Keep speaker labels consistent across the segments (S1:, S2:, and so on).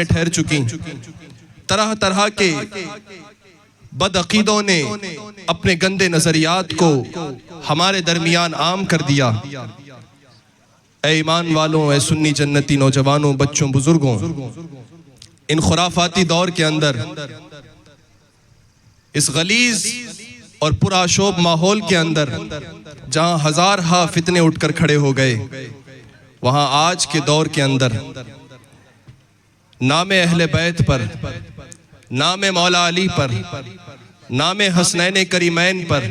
S1: ٹھہر چکی. طرح طرح کے بدعقیدوں نے اپنے گندے نظریات کو ہمارے درمیان عام کر دیا. اے ایمان والوں، اے سنی جنتی نوجوانوں، بچوں، بزرگوں، ان خرافاتی دور کے اندر، اس غلیظ اور پرآشوب ماحول کے اندر جہاں ہزارہا فتنے اٹھ کر کھڑے ہو گئے، وہاں آج کے دور کے اندر نام اہل بیت پر، نام مولا علی پر، نام حسنین کریمین پر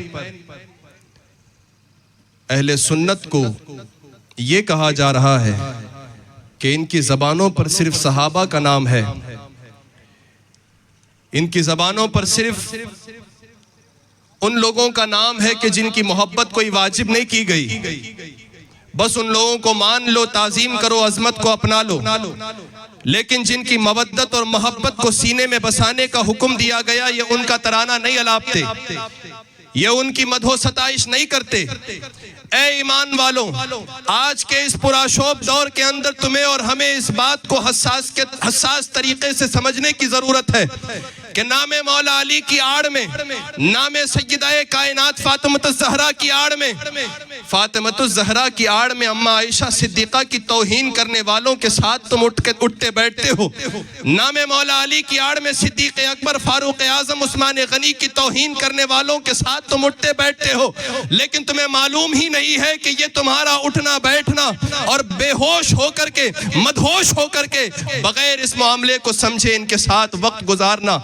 S1: اہل سنت کو یہ کہا جا رہا ہے کہ ان کی زبانوں پر صرف صحابہ کا نام ہے، ان کی زبانوں پر صرف ان لوگوں کا نام ہے کہ جن کی محبت کوئی واجب نہیں کی گئی. بس ان لوگوں کو مان لو، تعظیم کرو، عظمت کو اپنا لو. لیکن جن کی مودت اور محبت کو سینے میں بسانے کا حکم دیا گیا، یہ ان کا ترانہ نہیں الاپتے، یہ ان کی مدح و ستائش نہیں کرتے. اے ایمان والوں، آج کے اس پرآشوب دور کے اندر تمہیں اور ہمیں اس بات کو حساس طریقے سے سمجھنے کی ضرورت ہے کہ نام مولا علی کی آڑ میں، نام سیدہ کائنات فاطمۃ الزہرا کی آڑ میں، فاطمۃ الزہرا کی آڑ میں اما عائشہ صدیقہ کی توہین کرنے والوں کے ساتھ تم اٹھتے بیٹھتے ہو. نام مولا علی کی آڑ میں صدیق اکبر، فاروق اعظم، عثمان غنی کی توہین کرنے والوں کے ساتھ تم اٹھتے بیٹھتے ہو. لیکن تمہیں معلوم ہی نہیں ہے کہ یہ تمہارا اٹھنا بیٹھنا اور بے ہوش ہو کر کے، مدہوش ہو کر کے، بغیر اس معاملے کو سمجھے ان کے ساتھ وقت گزارنا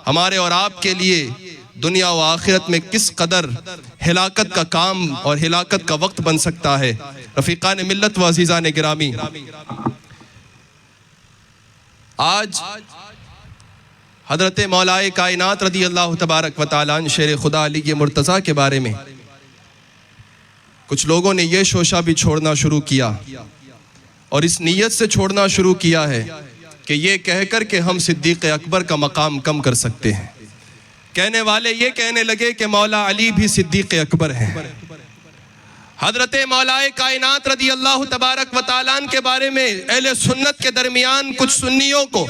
S1: ہمارے اور آپ کے لیے دنیا و آخرت میں کس قدر ہلاکت کا کام اور ہلاکت کا وقت بن سکتا ہے. رفیقان ملت و عزیزان گرامی، آج حضرت مولا کائنات رضی اللہ تبارک و تعالیٰ عنہ شیر خدا علی مرتضیٰ کے بارے میں کچھ لوگوں نے یہ شوشہ بھی چھوڑنا شروع کیا، اور اس نیت سے چھوڑنا شروع کیا ہے کہ یہ کہہ کر کہ ہم صدیق اکبر کا مقام کم کر سکتے ہیں. کہنے والے یہ کہنے لگے کہ مولا علی بھی صدیق اکبر ہیں. حضرت مولا کائنات رضی اللہ تبارک و تعالیٰ عنہ کے بارے میں اہل سنت کے درمیان کچھ سنیوں کو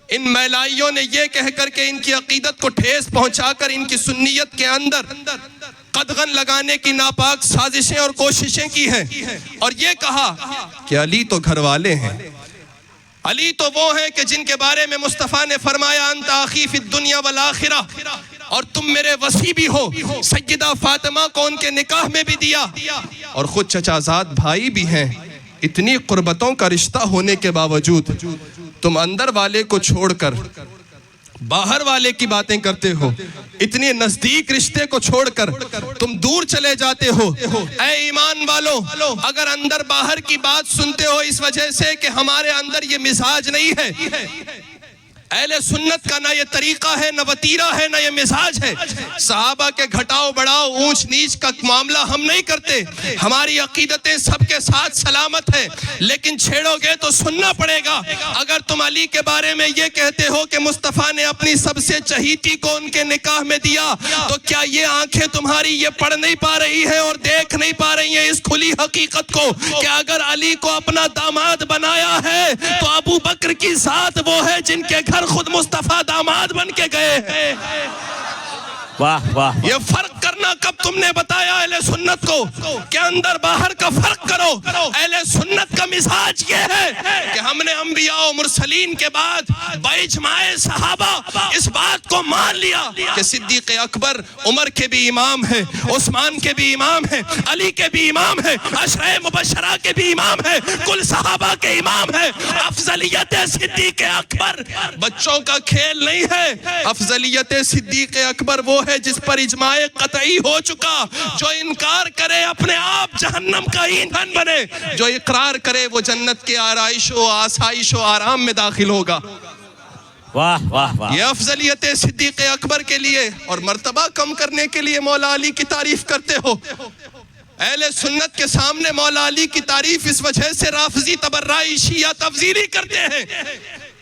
S1: ان میلائیوں نے یہ کہہ کر کے ان کی عقیدت کو ٹھیس پہنچا کر ان کی سنیت کے اندر قدغن لگانے کی ناپاک سازشیں اور کوششیں کی ہیں، اور یہ کہا کہ علی تو گھر والے ہیں، علی تو وہ ہیں کہ جن کے بارے میں مصطفیٰ نے فرمایا انت اخی فی الدنیا والآخرہ، اور تم میرے وصی بھی ہو. سیدہ فاطمہ کو ان کے نکاح میں بھی دیا، اور خود چچا زاد بھائی بھی ہیں. اتنی قربتوں کا رشتہ ہونے کے باوجود تم اندر والے کو چھوڑ کر باہر والے کی باتیں کرتے ہو. اتنے نزدیک رشتے کو چھوڑ کر تم دور چلے جاتے ہو. اے ایمان والو، اگر اندر باہر کی بات سنتے ہو اس وجہ سے کہ ہمارے اندر یہ مزاج نہیں ہے، اہل سنت کا نہ یہ طریقہ ہے، نہ وتیرہ ہے، نہ یہ مزاج ہے. صحابہ کے گھٹاؤ بڑھاؤ، اونچ نیچ کا معاملہ ہم نہیں کرتے. ہماری عقیدتیں سب کے ساتھ سلامت ہیں، لیکن چھیڑو گے تو سننا پڑے گا. اگر تم علی کے بارے میں یہ کہتے ہو کہ مصطفیٰ نے اپنی سب سے چہیتی کو ان کے نکاح میں دیا، تو کیا یہ آنکھیں تمہاری یہ پڑھ نہیں پا رہی ہے اور دیکھ نہیں پا رہی ہیں اس کھلی حقیقت کو کہ اگر علی کو اپنا داماد بنایا ہے تو ابو بکر کی ذات وہ ہے جن کے گھر خود مصطفیٰ داماد بن کے گئے ہیں.
S2: واہ واہ.
S1: یہ فرق کرنا کب تم نے بتایا اہل سنت کو کہ اندر باہر کا فرق کرو؟ اہل سنت کا مزاج یہ ہے کہ ہم نے انبیاء و مرسلین کے بعد باجماع صحابہ اس بات کو مان لیا کہ صدیق اکبر عمر کے بھی امام ہے، عثمان کے بھی امام ہے، علی کے بھی امام ہے، عشرہ مبشرہ کے بھی امام ہے، کل صحابہ کے امام ہے. افضلیت صدیق اکبر بچوں کا کھیل نہیں ہے. افضلیت صدیق اکبر وہ ہے جس پر اجماع قطعی ہو چکا. جو انکار کرے اپنے آپ جہنم کا ایندھن بنے، جو اقرار کرے وہ جنت کے آرائش و آسائش و آرام میں داخل ہوگا.
S2: واہ واہ واہ.
S1: یہ افضلیت صدیق اکبر کے لیے اور مرتبہ کم کرنے کے لیے مولا علی کی تعریف کرتے ہو. اہل سنت کے سامنے مولا علی کی تعریف اس وجہ سے رافضی تبرعی شیعہ تفضیلی کرتے ہیں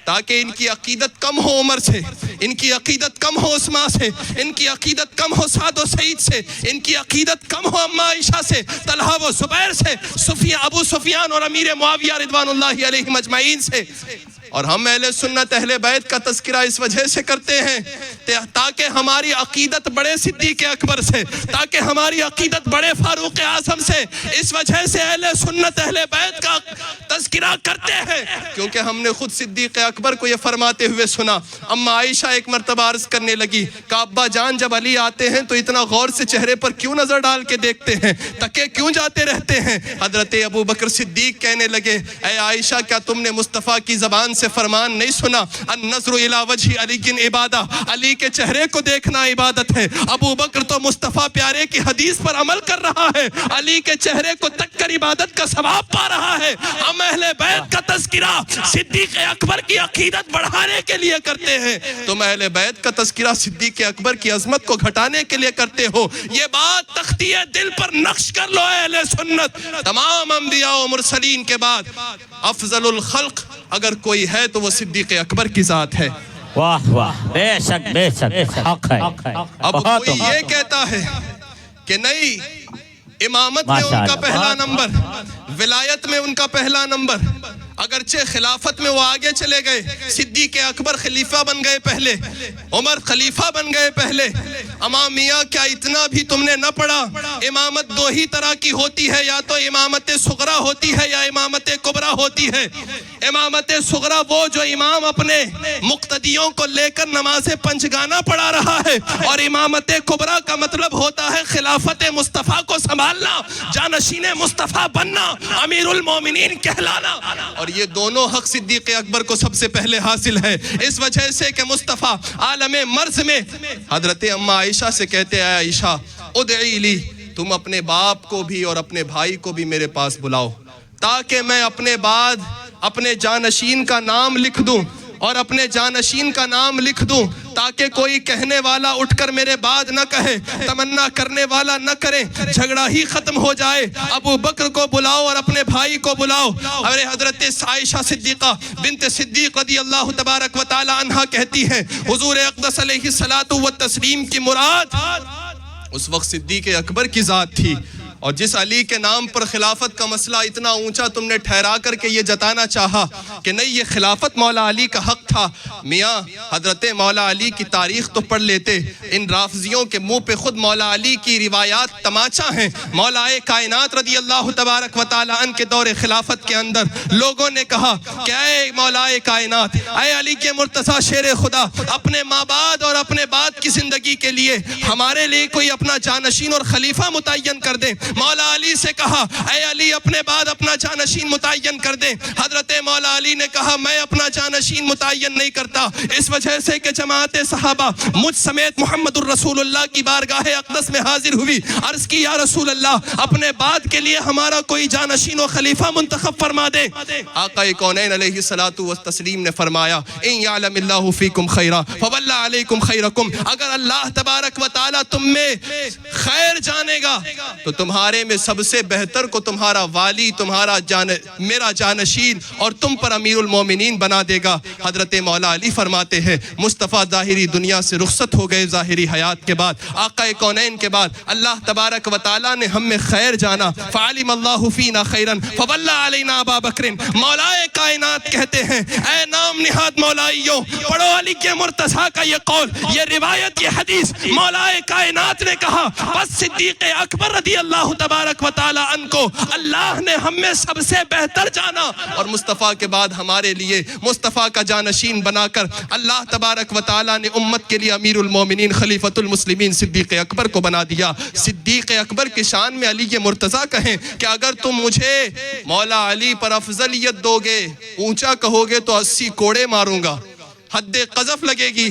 S1: تاکہ ان کی عقیدت کم ہو عمر سے، ان کی عقیدت کم ہو عثمان سے، ان کی عقیدت کم ہو سعد و سعید سے، ان کی عقیدت کم ہو اما عائشہ سے، طلحہ و زبیر سے، ابو سفیان اور امیر معاویہ رضوان اللہ علیہم اجمعین سے. اور ہم اہل سنت اہل بیت کا تذکرہ اس وجہ سے کرتے ہیں تاکہ ہماری عقیدت بڑے صدیق اکبر سے، تاکہ ہماری عقیدت بڑے فاروق اعظم سے، اس وجہ سے اہل سنت اہل بیت کا تذکرہ کرتے ہیں، کیونکہ ہم نے خود صدیق اکبر کو یہ فرماتے ہوئے سنا۔ اما عائشہ ایک مرتبہ عرض کرنے لگی کہ ابا جان جب علی آتے ہیں تو اتنا غور سے چہرے پر کیوں نظر ڈال کے دیکھتے ہیں، تکے کیوں جاتے رہتے ہیں؟ حضرت ابو بکر صدیق کہنے لگے اے عائشہ کیا تم نے مصطفیٰ کی زبان سے فرمان نہیں سنا؟ النظر الی وجہ علی عبادہ، علی کے چہرے کو دیکھنا عبادت ہے۔ ابو بکر تو مصطفیٰ پیارے کی حدیث پر عمل کر رہا ہے، علی کے چہرے کو تک کر عبادت کا ثواب پا رہا ہے۔ ہم اہل بیت کا تذکرہ صدیق اکبر کی عقیدت بڑھانے کے لیے کرتے ہیں، تم اہل بیت کا تذکرہ صدیق اکبر کی عظمت کو گھٹانے کے لیے کرتے ہو۔ یہ بات تختی دل پر نقش کر لو اہل سنت، تمام انبیاء و مرسلین کے بعد افضل الخلق اگر کوئی ہے تو وہ صدیق اکبر کی ذات ہے۔
S2: واہ واہ، بے شک بے شک، حق ہے۔
S1: اب کوئی یہ کہتا ہے کہ نہیں امامت میں ان کا پہلا نمبر، ولایت میں ان کا پہلا نمبر، اگرچہ خلافت میں وہ آگے چلے گئے، صدیق اکبر خلیفہ بن گئے پہلے، عمر خلیفہ بن گئے پہلے، اما میاں کیا اتنا بھی تم نے نہ پڑھا؟ امامت دو ہی طرح کی ہوتی ہے، یا تو امامت صغرا ہوتی ہے یا امامت کبرا ہوتی ہے۔ امامت صغرا وہ جو امام اپنے مقتدیوں کو لے کر نماز پنجگانہ پڑھا رہا ہے، اور امامت کبرا کا مطلب ہوتا ہے خلافت مصطفیٰ کو سنبھالنا، جانشین مصطفیٰ بننا، امیر المومنین کہلانا، اور یہ دونوں حق صدیق اکبر کو سب سے پہلے حاصل ہے۔ اس وجہ سے کہ مصطفیٰ عالم مرض میں حضرت اما عائشہ سے کہتے ہیں عائشہ ادعی لی، تم اپنے باپ کو بھی اور اپنے بھائی کو بھی میرے پاس بلاؤ تاکہ میں اپنے بعد اپنے جانشین کا نام لکھ دوں، اور اپنے جانشین کا نام لکھ دوں تاکہ کوئی کہنے والا اٹھ کر میرے بعد نہ کہے، تمنا کرنے والا نہ کرے، جھگڑا ہی ختم ہو جائے۔ ابو بکر کو بلاؤ اور اپنے بھائی کو بلاؤ۔ اور حضرت عائشہ صدیقہ بنت صدیق رضی اللہ تبارک و تعالی عنہ کہتی ہیں حضور اقدس علیہ الصلوۃ والتسلیم کی مراد اس وقت صدیق اکبر کی ذات تھی، اور جس علی کے نام پر خلافت کا مسئلہ اتنا اونچا تم نے ٹھہرا کر کے یہ جتانا چاہا کہ نہیں یہ خلافت مولا علی کا حق تھا، میاں حضرت مولا علی کی تاریخ تو پڑھ لیتے، ان رافضیوں کے منہ پہ خود مولا علی کی روایات تماچا ہیں۔ مولا کائنات رضی اللہ تبارک و تعالی عنہ کے دور خلافت کے اندر لوگوں نے کہا کہ اے مولا کائنات، اے علی کے مرتضیٰ شیر خدا، اپنے ماں بعد اور اپنے بعد کی زندگی کے لیے ہمارے لیے کوئی اپنا جانشین اور خلیفہ متعین کر دے۔ مولا علی سے کہا اے علی اپنے بعد اپنا جانشین متعین کر دے۔ حضرت مولا علی نے کہا میں اپنا جانشین متعین نہیں کرتا، اس وجہ سے کہ جماعت صحابہ مجھ سمیت محمد الرسول اللہ کی بارگاہ اقدس میں حاضر ہوئی، عرض کی یا رسول اللہ اپنے بعد کے لیے ہمارا کوئی جانشین و خلیفہ منتخب فرما دے۔ آقا کونین علیہ الصلوۃ والتسلیم نے فرمایا ان یعلم اللہ فیکم خیرا فولی علیکم خیرکم، اگر اللہ تبارک و تعالی تم میں خیر جانے گا تو تمہارے میں سب سے بہتر کو تمہارا والی، تمہارا میرا جانشین اور تم پر امیر المومنین بنا دے گا۔ حضرت مولا علی فرماتے ہیں مصطفیٰ ظاہری دنیا سے رخصت ہو گئے، ظاہری حیات کے بعد آقا کونین کے بعد اللہ تبارک و تعالی نے ہم میں خیر جانا، فعلم اللہ فینا خیرا فولی علینا ابا بکر۔ مولا کائنات کہتے ہیں اے نام نہاد مولائیوں، پڑھو علی کے مرتضیٰ کا یہ قول، یہ روایت، یہ حدیث۔ مولا کائنات نے کہا بس صدیق اکبر رضی اللہ تبارک و تعالی عنہ کو اللہ نے ہم میں سب سے بہتر جانا، اور مصطفیٰ کے بعد ہمارے لیے مصطفیٰ کا جانشین بنا کر اللہ تبارک و تعالی نے امت کے لیے امیر المومنین خلیفۃ المسلمین صدیق اکبر کو بنا دیا۔ صدیق اکبر کی شان میں علی مرتضیٰ کہیں کہ اگر تم مجھے مولا علی پر افضلیت دو گے، اونچا کہو گے تو 80 کوڑے ماروں گا، حد قذف لگے گی۔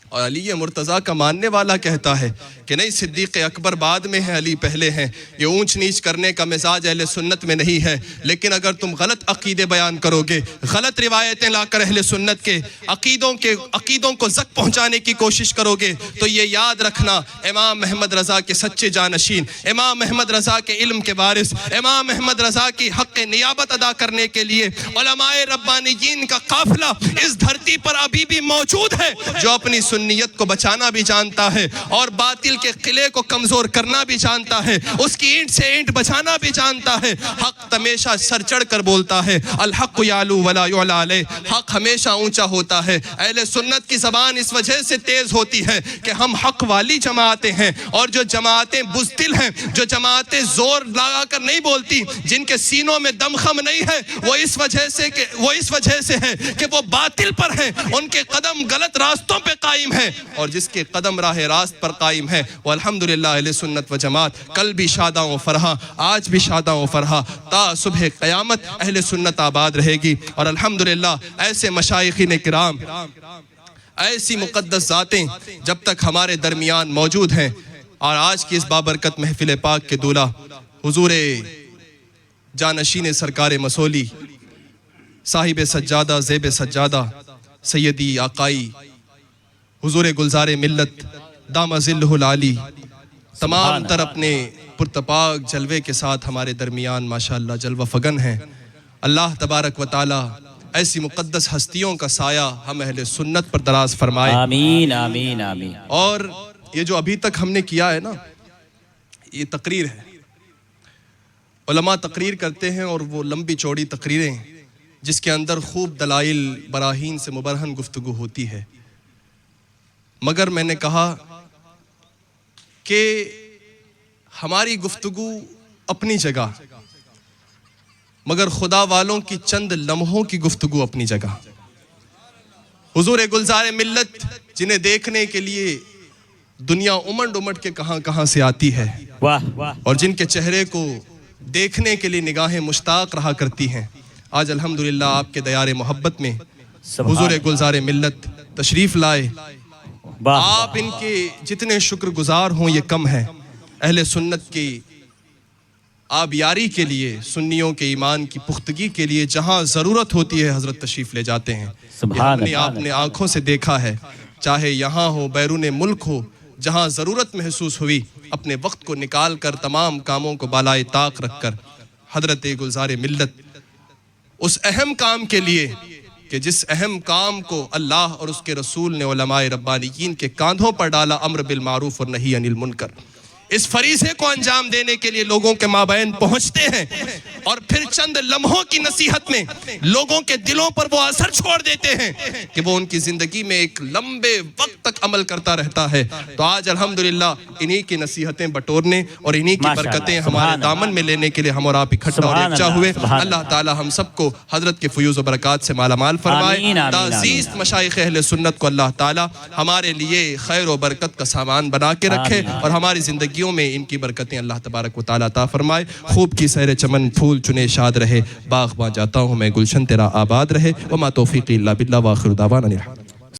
S1: اور علی مرتضیٰ کا ماننے والا کہتا ہے کہ نہیں صدیق اکبر بعد میں ہے، علی پہلے ہیں۔ یہ اونچ نیچ کرنے کا مزاج اہل سنت میں نہیں ہے، لیکن اگر تم غلط عقیدے بیان کرو گے، غلط روایتیں لا کر اہل سنت کے عقیدوں کو زک پہنچانے کی کوشش کرو گے تو یہ یاد رکھنا امام احمد رضا کے سچے جانشین، امام احمد رضا کے علم کے وارث، امام احمد رضا کی حق نیابت ادا کرنے کے لیے علماء ربانیین کا قافلہ اس دھرتی پر ابھی بھی موجود ہے جو اپنی سنیت کو بچانا بھی جانتا ہے اور باطل باطل کے قلعے کو کمزور کرنا بھی جانتا ہے، اس کی اینٹ سے اینٹ بچانا بھی جانتا ہے۔ حق ہمیشہ سر چڑھ کر بولتا ہے، الحق یعلو ولا یعلی علیہ، حق ہمیشہ اونچا ہوتا ہے۔ اہل سنت کی زبان اس وجہ سے تیز ہوتی ہے کہ ہم حق والی جماعتیں ہیں، اور جو جماعتیں بزدل ہیں، جو جماعتیں زور لگا کر نہیں بولتی، جن کے سینوں میں دمخم نہیں ہے، وہ اس وجہ سے ہے کہ وہ باطل پر ہیں، ان کے قدم غلط راستوں پہ قائم ہیں، اور جس کے قدم راہ راست پر قائم ہے وہ الحمدللہ اہل سنت و جماعت۔ کل بھی شاداں و فرحاں، آج بھی شاداں و فرحاں، تا صبح قیامت اہل سنت آباد رہے گی۔ اور الحمدللہ ایسے مشائخین کرام، ایسی مقدس ذاتیں جب تک ہمارے درمیان موجود ہیں، اور آج کی اس بابرکت محفل پاک کے دولہ حضور جانشین سرکار مسولی، صاحب سجادہ زیب سجادہ، سیدی آقائی حضور گلزار ملت دامہ ظلہ العالی، تمام تر اپنے پرتپاک جلوے کے ساتھ ہمارے درمیان ماشاءاللہ جلوہ فگن ہیں۔ اللہ تبارک و تعالی ایسی مقدس ہستیوں کا سایہ ہم اہل سنت پر دراز فرمائے،
S2: آمین آمین آمین۔
S1: اور یہ جو ابھی تک ہم نے کیا ہے نا، یہ تقریر ہے۔ علماء تقریر کرتے ہیں، اور وہ لمبی چوڑی تقریریں جس کے اندر خوب دلائل براہین سے مبرہن گفتگو ہوتی ہے، مگر میں نے کہا کہ ہماری گفتگو اپنی جگہ، مگر خدا والوں کی چند لمحوں کی گفتگو اپنی جگہ۔ حضور گلزار ملت جنہیں دیکھنے کے لیے دنیا امنڈ امنڈ کے کہاں سے آتی ہے،
S2: واہ واہ،
S1: اور جن کے چہرے کو دیکھنے کے لیے نگاہیں مشتاق رہا کرتی ہیں، آج الحمدللہ آپ کے دیار محبت میں حضور گلزار ملت تشریف لائے۔ آپ ان کے جتنے شکر گزار ہوں یہ کم ہے۔ اہل سنت کی آبیاری کے لیے، سنیوں کے ایمان کی پختگی کے لیے جہاں ضرورت ہوتی ہے حضرت تشریف لے جاتے ہیں۔ یہ ہم نے آپ نے آنکھوں سے دیکھا ہے، چاہے یہاں ہو بیرون ملک ہو، جہاں ضرورت محسوس ہوئی اپنے وقت کو نکال کر تمام کاموں کو بالائے طاق رکھ کر حضرت گلزار ملت اس اہم کام کے لیے کہ جس اہم کام کو اللہ اور اس کے رسول نے علماء ربانیین کے کاندھوں پر ڈالا، امر بالمعروف اور نہی عن المنکر، اس فریضے کو انجام دینے کے لیے لوگوں کے مابین پہنچتے ہیں، اور پھر چند لمحوں کی نصیحت میں لوگوں کے دلوں پر وہ اثر چھوڑ دیتے ہیں کہ وہ ان کی زندگی میں ایک لمبے وقت تک عمل کرتا رہتا ہے۔ تو آج الحمدللہ انہی کی نصیحتیں بٹورنے اور انہی کی برکتیں ہمارے دامن میں لینے کے لیے ہم اور آپ اکٹھا اور یکجا ہوئے۔ اللہ تعالی ہم سب کو حضرت کے فیوز و برکات سے مالا مال فرمائے۔ تعزیز مشائخ اہل سنت کو اللہ تعالی ہمارے لیے خیر و برکت کا سامان بنا کے رکھے، اور ہماری زندگیوں میں ان کی برکتیں اللہ تبارک و تعالی عطا فرمائے۔ خوب کی سیر چمن پھول چنے شاد رہے، باغ باں جاتا ہوں میں گلشن تیرا آباد رہے، وما توفیقی الا باللہ، وآخر دعوانا